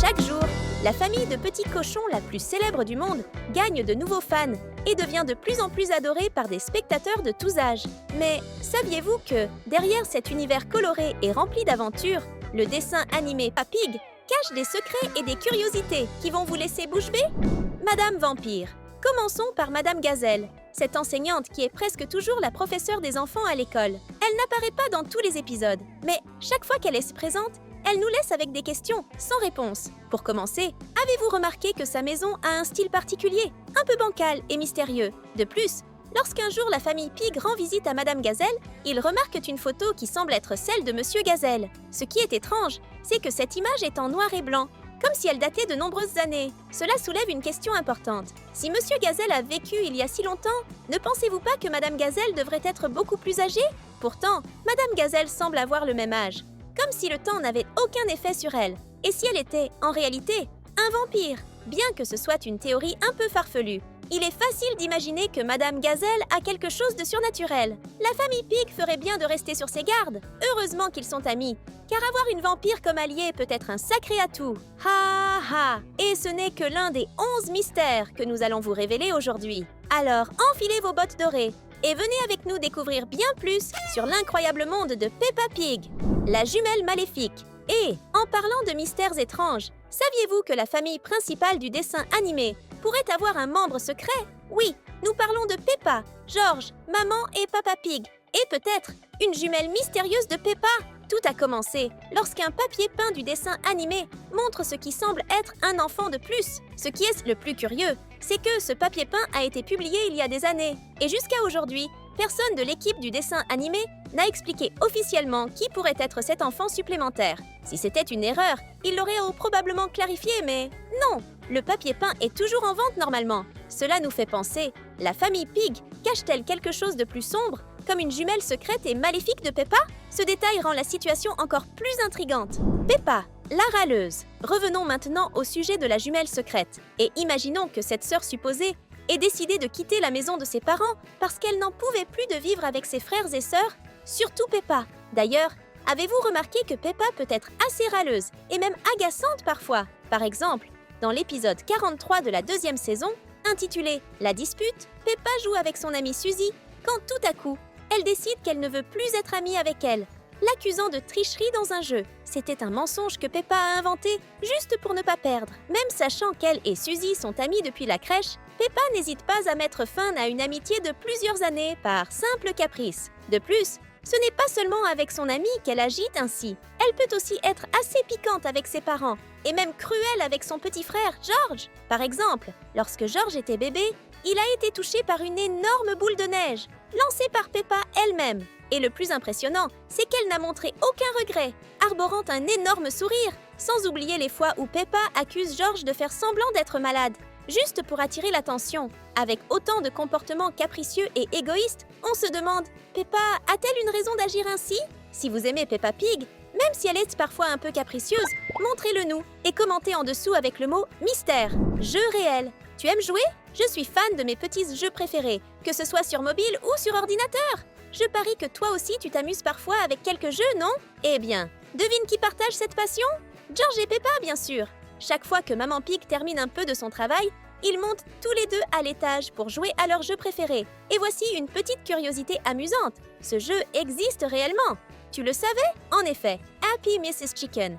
Chaque jour, la famille de petits cochons la plus célèbre du monde gagne de nouveaux fans et devient de plus en plus adorée par des spectateurs de tous âges. Mais saviez-vous que, derrière cet univers coloré et rempli d'aventures, le dessin animé Peppa Pig cache des secrets et des curiosités qui vont vous laisser bouche bée? Madame Vampire. Commençons par Madame Gazelle, cette enseignante qui est presque toujours la professeure des enfants à l'école. Elle n'apparaît pas dans tous les épisodes, mais chaque fois qu'elle se présente, elle nous laisse avec des questions sans réponse. Pour commencer, avez-vous remarqué que sa maison a un style particulier, un peu bancal et mystérieux? De plus, lorsqu'un jour la famille Pig rend visite à Madame Gazelle, ils remarquent une photo qui semble être celle de Monsieur Gazelle. Ce qui est étrange, c'est que cette image est en noir et blanc, comme si elle datait de nombreuses années. Cela soulève une question importante. Si Monsieur Gazelle a vécu il y a si longtemps, ne pensez-vous pas que Madame Gazelle devrait être beaucoup plus âgée? Pourtant, Madame Gazelle semble avoir le même âge, comme si le temps n'avait aucun effet sur elle. Et si elle était, en réalité, un vampire? Bien que ce soit une théorie un peu farfelue, il est facile d'imaginer que Madame Gazelle a quelque chose de surnaturel. La famille Pig ferait bien de rester sur ses gardes. Heureusement qu'ils sont amis, car avoir une vampire comme alliée peut être un sacré atout. Ha ha! Et ce n'est que l'un des 11 mystères que nous allons vous révéler aujourd'hui. Alors, enfilez vos bottes dorées et venez avec nous découvrir bien plus sur l'incroyable monde de Peppa Pig, la jumelle maléfique. Et, en parlant de mystères étranges, saviez-vous que la famille principale du dessin animé pourrait avoir un membre secret? Oui, nous parlons de Peppa, George, Maman et Papa Pig, et peut-être une jumelle mystérieuse de Peppa. Tout a commencé lorsqu'un papier peint du dessin animé montre ce qui semble être un enfant de plus. Ce qui est le plus curieux, c'est que ce papier peint a été publié il y a des années, et jusqu'à aujourd'hui, personne de l'équipe du dessin animé n'a expliqué officiellement qui pourrait être cet enfant supplémentaire. Si c'était une erreur, il l'aurait probablement clarifié, mais non! Le papier peint est toujours en vente normalement. Cela nous fait penser, la famille Pig cache-t-elle quelque chose de plus sombre, comme une jumelle secrète et maléfique de Peppa? Ce détail rend la situation encore plus intrigante. Peppa, la râleuse. Revenons maintenant au sujet de la jumelle secrète, et imaginons que cette sœur supposée ait décidé de quitter la maison de ses parents parce qu'elle n'en pouvait plus de vivre avec ses frères et sœurs, surtout Peppa. D'ailleurs, avez-vous remarqué que Peppa peut être assez râleuse et même agaçante parfois? Par exemple, dans l'épisode 43 de la deuxième saison, intitulé « La dispute », Peppa joue avec son amie Suzy quand tout à coup, elle décide qu'elle ne veut plus être amie avec elle, l'accusant de tricherie dans un jeu. C'était un mensonge que Peppa a inventé juste pour ne pas perdre. Même sachant qu'elle et Suzy sont amies depuis la crèche, Peppa n'hésite pas à mettre fin à une amitié de plusieurs années par simple caprice. De plus, ce n'est pas seulement avec son amie qu'elle agite ainsi. Elle peut aussi être assez piquante avec ses parents, et même cruelle avec son petit frère, George. Par exemple, lorsque George était bébé, il a été touché par une énorme boule de neige, lancée par Peppa elle-même. Et le plus impressionnant, c'est qu'elle n'a montré aucun regret, arborant un énorme sourire, sans oublier les fois où Peppa accuse George de faire semblant d'être malade, juste pour attirer l'attention. Avec autant de comportements capricieux et égoïstes, on se demande, Peppa a-t-elle une raison d'agir ainsi? Si vous aimez Peppa Pig, même si elle est parfois un peu capricieuse, montrez-le nous et commentez en dessous avec le mot « mystère ». Jeu réel. Tu aimes jouer? Je suis fan de mes petits jeux préférés, que ce soit sur mobile ou sur ordinateur. Je parie que toi aussi tu t'amuses parfois avec quelques jeux, non? Eh bien, devine qui partage cette passion? George et Peppa, bien sûr. Chaque fois que Maman Pig termine un peu de son travail, ils montent tous les deux à l'étage pour jouer à leur jeu préféré. Et voici une petite curiosité amusante. Ce jeu existe réellement. Tu le savais? En effet, Happy Mrs. Chicken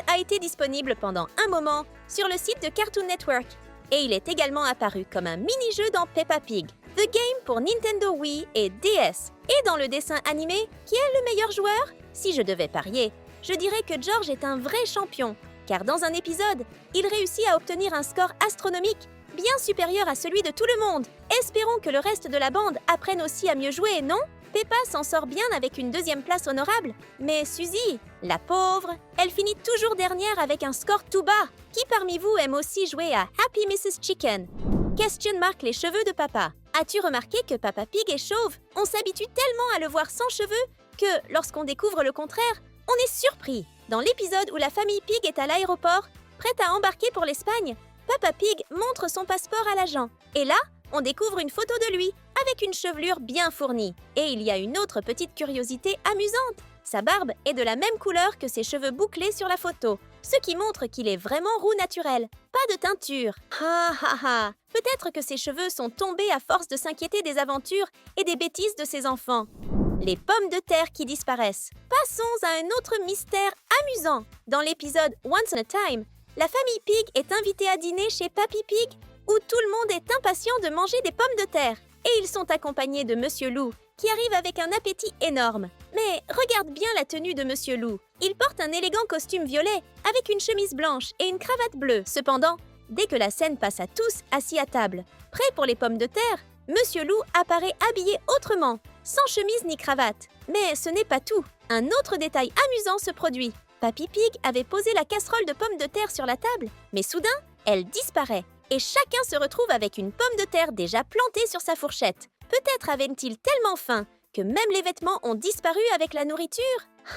a été disponible pendant un moment sur le site de Cartoon Network. Et il est également apparu comme un mini-jeu dans Peppa Pig, The Game pour Nintendo Wii et DS. Et dans le dessin animé, qui est le meilleur joueur? Si je devais parier, je dirais que George est un vrai champion, car dans un épisode, il réussit à obtenir un score astronomique, bien supérieur à celui de tout le monde. Espérons que le reste de la bande apprenne aussi à mieux jouer, non? Peppa s'en sort bien avec une deuxième place honorable, mais Suzy, la pauvre, elle finit toujours dernière avec un score tout bas. Qui parmi vous aime aussi jouer à Happy Mrs. Chicken? Question marque les cheveux de papa. As-tu remarqué que Papa Pig est chauve? On s'habitue tellement à le voir sans cheveux que, lorsqu'on découvre le contraire, on est surpris. Dans l'épisode où la famille Pig est à l'aéroport, prête à embarquer pour l'Espagne, Papa Pig montre son passeport à l'agent. Et là, on découvre une photo de lui, avec une chevelure bien fournie. Et il y a une autre petite curiosité amusante. Sa barbe est de la même couleur que ses cheveux bouclés sur la photo. ce qui montre qu'il est vraiment roux naturel, pas de teinture. Ha ha ha! Peut-être que ses cheveux sont tombés à force de s'inquiéter des aventures et des bêtises de ses enfants. Les pommes de terre qui disparaissent. Passons à un autre mystère amusant. Dans l'épisode Once on a Time, la famille Pig est invitée à dîner chez Papy Pig, où tout le monde est impatient de manger des pommes de terre. Et ils sont accompagnés de Monsieur Loup, qui arrive avec un appétit énorme. Mais regarde bien la tenue de Monsieur Loup. Il porte un élégant costume violet, avec une chemise blanche et une cravate bleue. Cependant, dès que la scène passe à tous assis à table, prêts pour les pommes de terre, Monsieur Loup apparaît habillé autrement, sans chemise ni cravate. Mais ce n'est pas tout. Un autre détail amusant se produit. Papy Pig avait posé la casserole de pommes de terre sur la table, mais soudain, elle disparaît. Et chacun se retrouve avec une pomme de terre déjà plantée sur sa fourchette. Peut-être avait-il tellement faim que même les vêtements ont disparu avec la nourriture.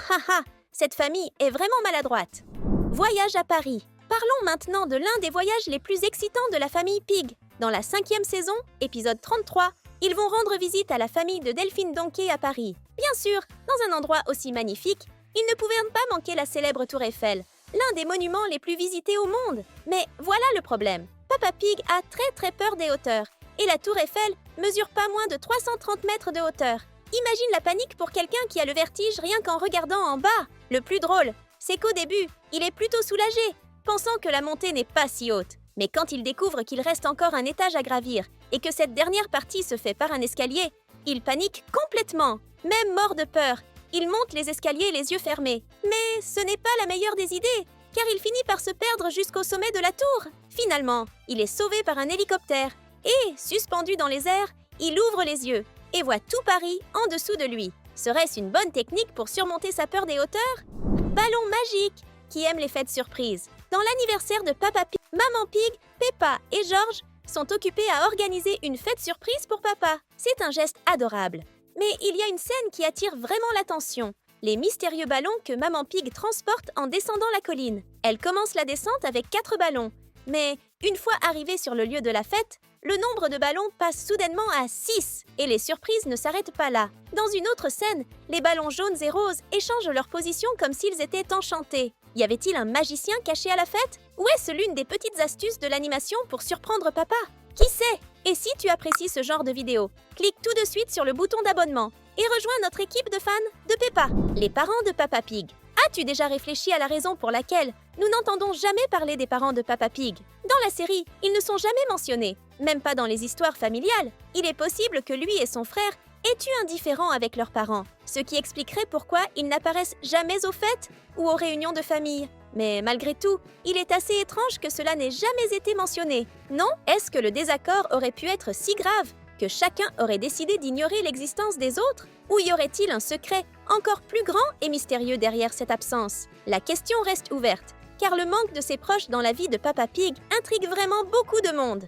Haha, cette famille est vraiment maladroite. Voyage à Paris. Parlons maintenant de l'un des voyages les plus excitants de la famille Pig. Dans la 5e saison, épisode 33, ils vont rendre visite à la famille de Delphine Donquet à Paris. Bien sûr, dans un endroit aussi magnifique, ils ne pouvaient pas manquer la célèbre Tour Eiffel, l'un des monuments les plus visités au monde. Mais voilà le problème. Papa Pig a très peur des hauteurs, et la Tour Eiffel mesure pas moins de 330 mètres de hauteur. Imagine la panique pour quelqu'un qui a le vertige rien qu'en regardant en bas. Le plus drôle, c'est qu'au début, il est plutôt soulagé, pensant que la montée n'est pas si haute. Mais quand il découvre qu'il reste encore un étage à gravir et que cette dernière partie se fait par un escalier, il panique complètement. Même mort de peur, il monte les escaliers les yeux fermés. Mais ce n'est pas la meilleure des idées, car il finit par se perdre jusqu'au sommet de la tour. Finalement, il est sauvé par un hélicoptère et, suspendu dans les airs, il ouvre les yeux et voit tout Paris en dessous de lui. Serait-ce une bonne technique pour surmonter sa peur des hauteurs? Ballon magique, qui aime les fêtes surprises. Dans l'anniversaire de Papa Pig, Maman Pig, Peppa et George sont occupés à organiser une fête surprise pour Papa. C'est un geste adorable. Mais il y a une scène qui attire vraiment l'attention. Les mystérieux ballons que Maman Pig transporte en descendant la colline. Elle commence la descente avec 4 ballons. Mais une fois arrivée sur le lieu de la fête, le nombre de ballons passe soudainement à 6 et les surprises ne s'arrêtent pas là. Dans une autre scène, les ballons jaunes et roses échangent leur position comme s'ils étaient enchantés. Y avait-il un magicien caché à la fête? Ou est-ce l'une des petites astuces de l'animation pour surprendre Papa? Qui sait? Et si tu apprécies ce genre de vidéo, clique tout de suite sur le bouton d'abonnement et rejoins notre équipe de fans de Peppa. Les parents de Papa Pig. As-tu déjà réfléchi à la raison pour laquelle nous n'entendons jamais parler des parents de Papa Pig? Dans la série, ils ne sont jamais mentionnés, même pas dans les histoires familiales. Il est possible que lui et son frère aient eu un différend avec leurs parents, ce qui expliquerait pourquoi ils n'apparaissent jamais aux fêtes ou aux réunions de famille. Mais malgré tout, il est assez étrange que cela n'ait jamais été mentionné. Non? Est-ce que le désaccord aurait pu être si grave que chacun aurait décidé d'ignorer l'existence des autres? Ou y aurait-il un secret encore plus grand et mystérieux derrière cette absence? La question reste ouverte, car le manque de ses proches dans la vie de Papa Pig intrigue vraiment beaucoup de monde.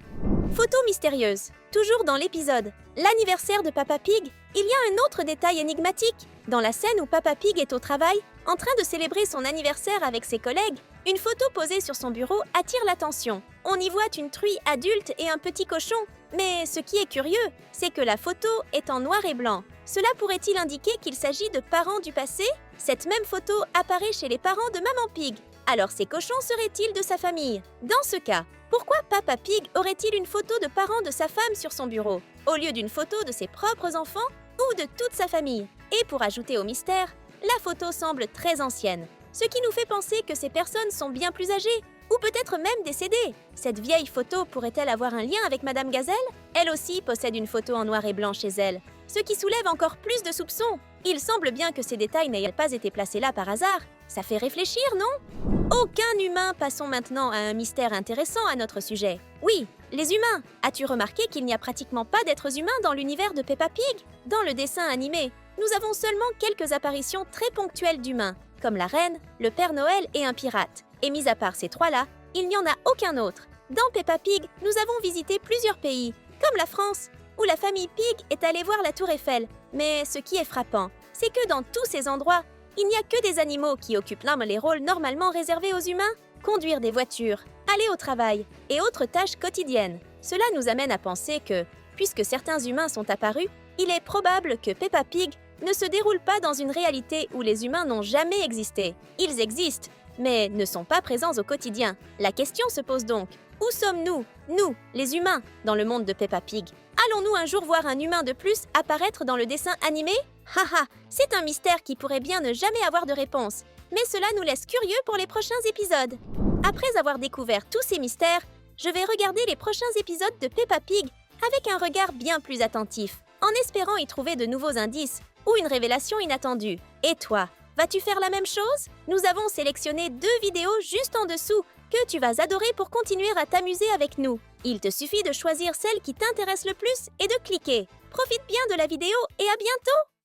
Photo mystérieuse. Toujours dans l'épisode L'anniversaire de Papa Pig, il y a un autre détail énigmatique. Dans la scène où Papa Pig est au travail, en train de célébrer son anniversaire avec ses collègues, une photo posée sur son bureau attire l'attention. On y voit une truie adulte et un petit cochon. Mais ce qui est curieux, c'est que la photo est en noir et blanc. Cela pourrait-il indiquer qu'il s'agit de parents du passé? Cette même photo apparaît chez les parents de Maman Pig. Alors ces cochons seraient-ils de sa famille? Dans ce cas, pourquoi Papa Pig aurait-il une photo de parents de sa femme sur son bureau, au lieu d'une photo de ses propres enfants ou de toute sa famille? Et pour ajouter au mystère, la photo semble très ancienne, ce qui nous fait penser que ces personnes sont bien plus âgées, ou peut-être même décédées. Cette vieille photo pourrait-elle avoir un lien avec Madame Gazelle? Elle aussi possède une photo en noir et blanc chez elle, ce qui soulève encore plus de soupçons. Il semble bien que ces détails n'aient pas été placés là par hasard. Ça fait réfléchir, non? Aucun humain. Passons maintenant à un mystère intéressant à notre sujet. Oui, les humains. As-tu remarqué qu'il n'y a pratiquement pas d'êtres humains dans l'univers de Peppa Pig? Dans le dessin animé, nous avons seulement quelques apparitions très ponctuelles d'humains, comme la reine, le Père Noël et un pirate. Et mis à part ces trois-là, il n'y en a aucun autre. Dans Peppa Pig, nous avons visité plusieurs pays, comme la France, où la famille Pig est allée voir la Tour Eiffel. Mais ce qui est frappant, c'est que dans tous ces endroits, il n'y a que des animaux qui occupent les rôles normalement réservés aux humains, conduire des voitures, aller au travail et autres tâches quotidiennes. Cela nous amène à penser que, puisque certains humains sont apparus, il est probable que Peppa Pig ne se déroule pas dans une réalité où les humains n'ont jamais existé. Ils existent, mais ne sont pas présents au quotidien. La question se pose donc, où sommes-nous, nous, les humains, dans le monde de Peppa Pig? Allons-nous un jour voir un humain de plus apparaître dans le dessin animé? Haha, c'est un mystère qui pourrait bien ne jamais avoir de réponse, mais cela nous laisse curieux pour les prochains épisodes. Après avoir découvert tous ces mystères, je vais regarder les prochains épisodes de Peppa Pig avec un regard bien plus attentif, en espérant y trouver de nouveaux indices ou une révélation inattendue. Et toi, vas-tu faire la même chose? Nous avons sélectionné 2 vidéos juste en dessous que tu vas adorer pour continuer à t'amuser avec nous. Il te suffit de choisir celle qui t'intéresse le plus et de cliquer. Profite bien de la vidéo et à bientôt!